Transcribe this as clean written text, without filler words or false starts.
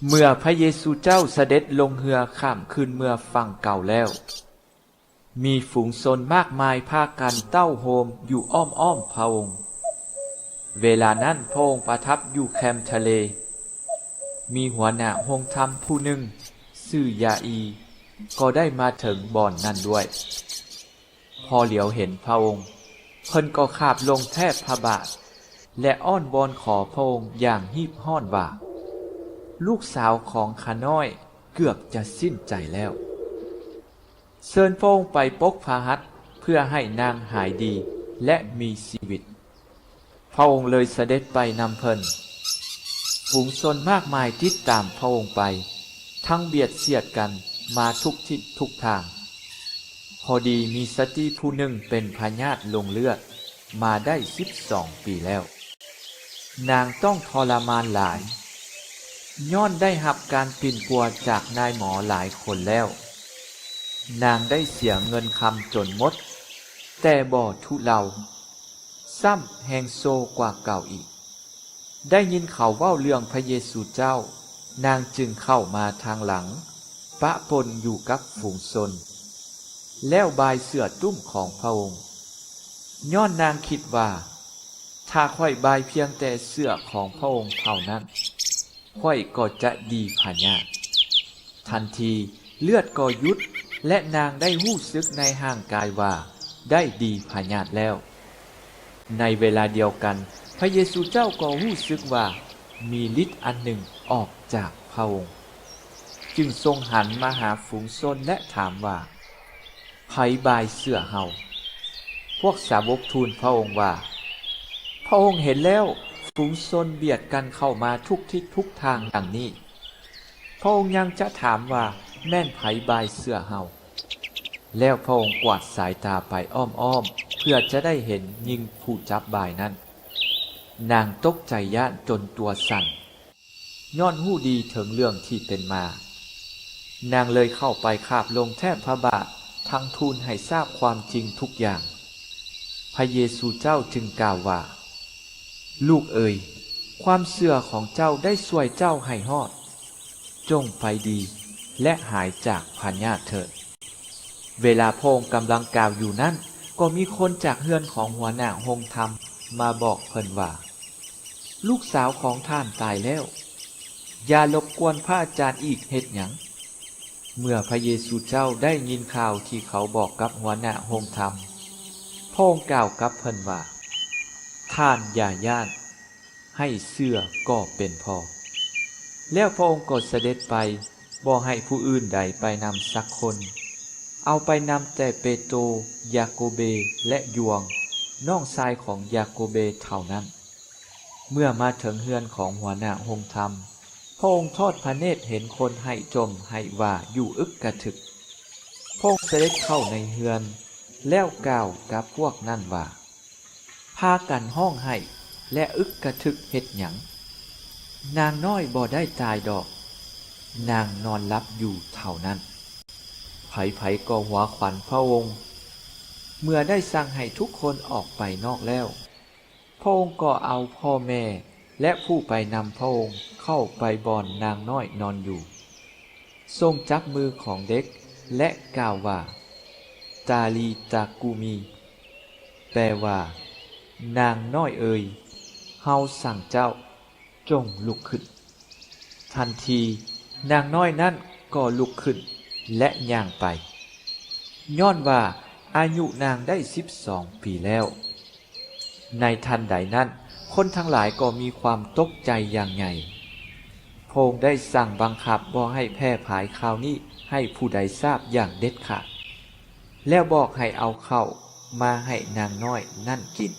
เมื่อพระเยซูเจ้าเสด็จลงเรือข้ามคืนเมื่อฝั่งเก่าแล้ว มีฝูงชนมากมายพากันเต้าโฮมอยู่อ้อมพระองค์ เวลานั้นพระองค์ประทับอยู่แคมป์ทะเล มีหัวหน้าโรงธรรมผู้หนึ่งชื่อยาอีก็ได้มาถึงบ่อนนั้นด้วย พอเหลียวเห็นพระองค์เพิ่นก็คาบลงแทบพระบาทและอ้อนวอนขอพระองค์อย่างหีบห้อนว่าลูกสาวของข้าน้อยเกือบจะสิ้นใจแล้วเชิญพระองค์ไปปกพาหัตถ์เพื่อให้นางหายดีและมีชีวิตพระองค์เลยเสด็จไปนำเพิ่นฝูงชนมากมายติดตามพระองค์ไปทั้งเบียดเสียดกันมาทุกทิศทุกทางพอดีมีสตรีผู้หนึ่งเป็นพยาธิลงเลือดมาได้12 ปีแล้วนางต้องทรมานหลายย้อนได้รับการปิ่นปัวจากนายหมอหลายคนแล้วนางได้เสียเงินคำจนหมดแต่บ่ทุเลาซ้ำแหงโซกว่าเก่าอีกได้ยินเขาเว้าเรื่องพระเยซูเจ้านางจึงเข้ามาทางหลังปะปนอยู่กับฝูงชนแล้วบายเสื้อตุ้มของพระองค์ย้อนนางคิดว่าถ้าค่อยบายเพียงแต่เสื้อของพระองค์เท่านั้นค่อยก็จะดีพะยะทันทีเลือดก็หยุดและนางได้รู้สึกในห่างกายว่าได้ดีพะยะแล้วในเวลาเดียวกันพระเยซูเจ้าก็รู้สึกว่ามีฤทธิ์อันหนึ่งออกจากพระองค์จึงทรงหันมาหาฝูงชนและถามว่าไผบายเสื้อเฮาพวกสาวกทูลพระองค์ว่าพระองค์เห็นแล้วฝูงชนเบียดกันเข้ามาทุกทิศทุกทางดังนี้พระองค์ยังจะถามว่าแม่นไผบายเสื้อเฮาแล้วพระองค์กวาดสายตาไปอ้อมเพื่อจะได้เห็นหญิงผู้จับบายนั้นนางตกใจย่านจนตัวสั่นย้อนหู้ดีถึงเรื่องที่เป็นมานางเลยเข้าไปคาบลงแทบพระบาททั้งทูลให้ทราบความจริงทุกอย่างพระเยซูเจ้าจึงกล่าวว่าลูกเอ๋ยความเชื่อของเจ้าได้ช่วยเจ้าให้รอดจงไปดีและหายจากพยาธิเถิดเวลาพระองค์กำลังกล่าวอยู่นั้นก็มีคนจากเฮือนของหัวหน้าโรงธรรมมาบอกเพิ่นว่าลูกสาวของท่านตายแล้วอย่ารบกวนพระอาจารย์อีกเฮ็ดหยังเมื่อพระเยซูเจ้าได้ยินข่าวที่เขาบอกกับหัวหน้าโรงธรรมพระองค์กล่าวกับเพิ่นว่าท่านอย่าย่านให้เชื่อก็เป็นพอแล้วพระองค์ก็เสด็จไปบ่ให้ผู้อื่นใดไปนำสักคนเอาไปนำแต่เปโตรยาโกเบและยวงน้องชายของยาโกเบเท่านั้นเมื่อมาถึงเฮือนของหัวหน้าโรงธรรมพระองค์ทอดพระเนตรเห็นคนให้จมให้ว่าอยู่อึกกระทึกพระองค์เสด็จเข้าในเฮือนแล้วกล่าวกับพวกนั้นว่าพากันห้องให้และอึกกระทึกเฮ็ดหยังนางน้อยบ่ได้ตายดอกนางนอนหลับอยู่เท่านั้นไผๆก็หัวขวัญพระองค์เมื่อได้สั่งให้ทุกคนออกไปนอกแล้วพระองค์ก็เอาพ่อแม่และผู้ไปนำพระองค์เข้าไปบ่อนนางน้อยนอนอยู่ทรงจับมือของเด็กและกล่าวว่าตาลีตากูมีแปลว่านางน้อยเอ่ยเฮาสั่งเจ้าจงลุกขึ้นทันทีนางน้อยนั้นก็ลุกขึ้นและย่างไปย้อนว่าอายุนางได้12 ปีแล้วในทันใดนั้นคนทั้งหลายก็มีความตกใจอย่างใหญ่พระองค์ได้สั่งบังคับบ่ให้แพร่ผายข่าวนี้ให้ผู้ใดทราบอย่างเด็ดขาดแล้วบอกให้เอาเข้ามาให้นางน้อยนั่นกิน